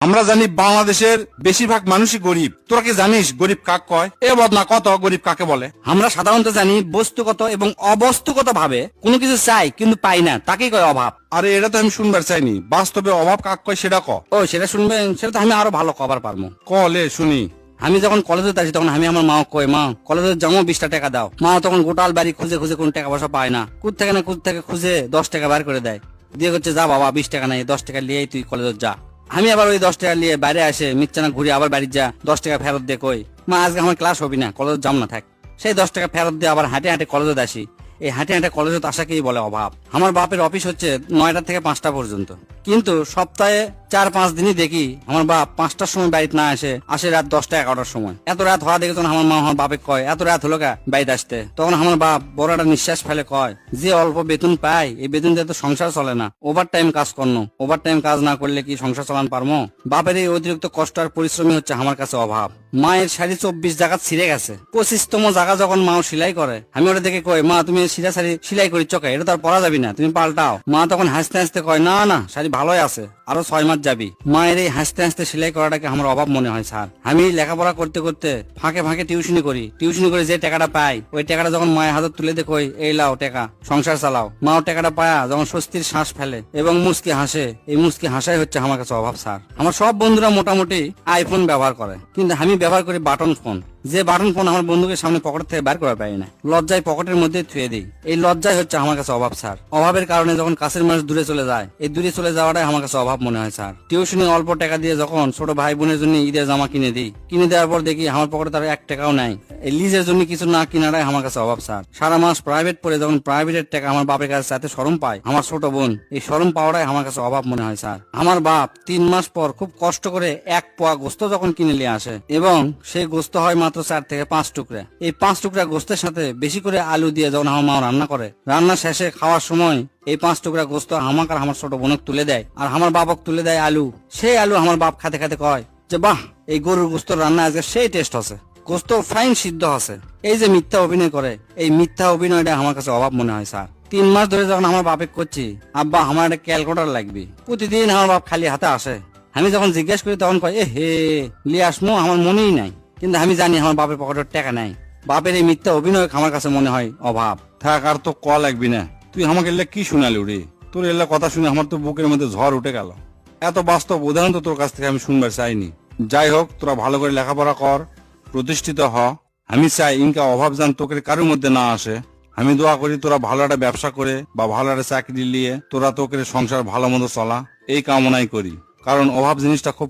আমরা জানি বাংলাদেশের বেশিরভাগ মানুষই গরিব। তোরা কি জানিস গরিব কাক কয়? এ বদনা কত গরিব কাকে বলে? আমরা সাধারণত জানি বস্তুগত এবং অবস্তুগত ভাবে কোনো কিছু চাই কিন্তু পাই না, তাকেই কয় অভাব। আরে এটা তো আমি শুনবার চাইনি, বাস্তবে অভাব কাক কয় সেটা ক। ও সেটা শুনবেন, সেটা তো আমি আরো ভালো কবার পারবো। কলে শুনি। আমি যখন কলেজে আসি তখন আমি আমার মা কই, মা কলেজে জমা 20টা টাকা দাও। মা তখন গোটাল বাড়ি খুঁজে খুঁজে কোন টাকা পয়সা পায় না, কুদ থেকে না কুদ থেকে খুঁজে 10 টাকা বার করে দেয়, দিয়ে করছে যা বাবা 20 টাকা নাই, 10 টাকা নিয়েই তুই কলেজে যা। আমি আবার ওই 10 টাকা নিয়ে বাইরে আসে মিচ্ছানা ঘুরে আবার বাড়ি যা, 10 টাকা ফেরত দিয়ে কই মা আজকে আমার ক্লাস হবি না, কলেজে যাম না থাক। সেই 10 টাকা ফেরত দিয়ে আবার হাঁটে হাঁটে কলেজে আসি। এই হাঁটে হাঁটে কলেজে আসাকেই বলে অভাব। আমার বাপের অফিস হচ্ছে 9টা থেকে 5টা পর্যন্ত, কিন্তু সপ্তাহে 4-5 দিনই দেখি আমার বাপ 5টার সময় বাড়িতে না আসে রাত 10টা 11টার সময়। এত রাত হওয়া দেখে তখন আমার মা আমার বাপে কয় এত রাত হলো কা বাড়িতে আসতে। তখন আমার বাপ বড় একটা নিঃশ্বাস ফেলে কয়, যে অল্প বেতন পায় এই বেতন দিয়ে তো সংসার চলে না, ওভার টাইম কাজ করনো, ওভার টাইম কাজ না করলে কি সংসার চালান পারবো? বাপের এই অতিরিক্ত কষ্ট আর পরিশ্রমী হচ্ছে আমার কাছে অভাব। মায়ের শাড়ি 24 জায়গা ছিঁড়ে গেছে, 25তম জায়গা যখন মাও সেলাই করে, আমি ওটা দেখে কই মা তুমি সিধা শাড়ি সেলাই করি চকে, এটা তো আর পরা যাবি না, তুমি পাল্টাও। মা তখন হাসতে হাসতে কয় না না শাড়ি ভালোই আছে, আরো 6 মাস যাবি। মায়ের এই হাসতে হাসতে সেলাই করাটাকে আমার অভাব মনে হয় স্যার। আমি লেখাপড়া করতে করতে ফাঁকে ফাঁকে টিউশনি করি, টিউশনি করে যে টাকাটা পাই ওই টাকাটা যখন মায়ের হাতে তুলে দে কই এই লাও টাকা, সংসার চালাও। মাও টাকাটা পায়া যখন স্বস্তির শ্বাস ফেলে এবং মুচকি হাসে, এই মুচকি হাসাই হচ্ছে আমার কাছে অভাব স্যার। আমার সব বন্ধুরা মোটামুটি আইফোন ব্যবহার করে, কিন্তু আমি ব্যবহার করি বাটন ফোন। যে বাটন ফোন আমার বন্ধুকে সামনে পকেট থেকে বার করে পারি না, লজ্জায় পকেটের মধ্যে থুয়ে দিই। এই লজ্জায় হচ্ছে আমার কাছে অভাব স্যার। অভাবের কারণে যখন কাছের মানুষ দূরে চলে যায়, এই দূরে চলে যাওয়াটাই আমার কাছে অভাব মনে হয় স্যার। টিউশনি অল্প টাকা দিয়ে যখন ছোট ভাই বোনের জন্য ঈদের জামা কিনে দিই, কিনে দেওয়ার পর দেখি আমার পকেটে তার 1 টাকাও নাই। এই লিজের জন্য কিছু না কিনাটাই আমার কাছে অভাব স্যার। সারা মাস প্রাইভেট পড়ে যখন প্রাইভেটের টাকা আমার বাপের কাছে এত শরম পায়, আমার ছোট বোন, এই শরম পাওয়াটাই আমার কাছে অভাব মনে হয় স্যার। আমার বাপ 3 মাস পর খুব কষ্ট করে 1 পোয়া গোস্ত যখন কিনে নিয়ে আসে এবং সেই গোস্ত হয় মাত্র 4 থেকে 5 টুকরা, এই 5 টুকরা গোস্তের সাথে বেশি করে আলু দিয়ে যখন আমার মা রান্না করে, রান্না শেষে খাওয়ার সময় এই 5 টুকরা গোস্ত আমাকে আর আমার ছোট বোনক তুলে দেয়, আর আমার বাবক তুলে দেয় আলু। সেই আলু আমার বাপ খাতে খাতে কয় যে বাহ এই গরুর গোস্ত রান্না আজকে সেই টেস্ট আছে, গোস্ত ফাইন সিদ্ধ আছে। এই যে মিথ্যা অভিনয় করে, এই মিথ্যা অভিনয়টা আমার কাছে অভাব মনে হয় স্যার। 3 মাস ধরে যখন আমার বাপে করছি আব্বা আমার একটা ক্যালকুলেটর লাগবে, প্রতিদিন আমার বাপ খালি হাতে আসে। আমি যখন জিজ্ঞেস করি তখন কয় এ হে লিয়ে আসমো, আমার মনেই নাই। কিন্তু আমি জানি আমার বাপের পকেটের টাকা নাই। বাপের এই মিথ্যা অভিনয় আমার কাছে মনে হয় অভাব। থাক আর তো ক লাগবি না, তুই আমাকে এলে কি শুনালি রে? তোর এলে কথা শুনে আমার তো বুকের মধ্যে ঝড় উঠে গেল। এত বাস্তব উদাহরণ তো তোর কাছ থেকে আমি শুনবার চাইনি। যাই হোক, তোরা ভালো করে লেখাপড়া কর, প্রতিষ্ঠিত হ। আমি চাই ইনকা অভাব জান তোকে কারোর মধ্যে না আসে। আমি দোয়া করি তোরা ভালো একটা ব্যবসা করে বা ভালো একটা চাকরি নিয়ে তোরা তোকে সংসার ভালো মতো চলা, এই কামনাই করি। কারণ অভাব জিনিসটা খুব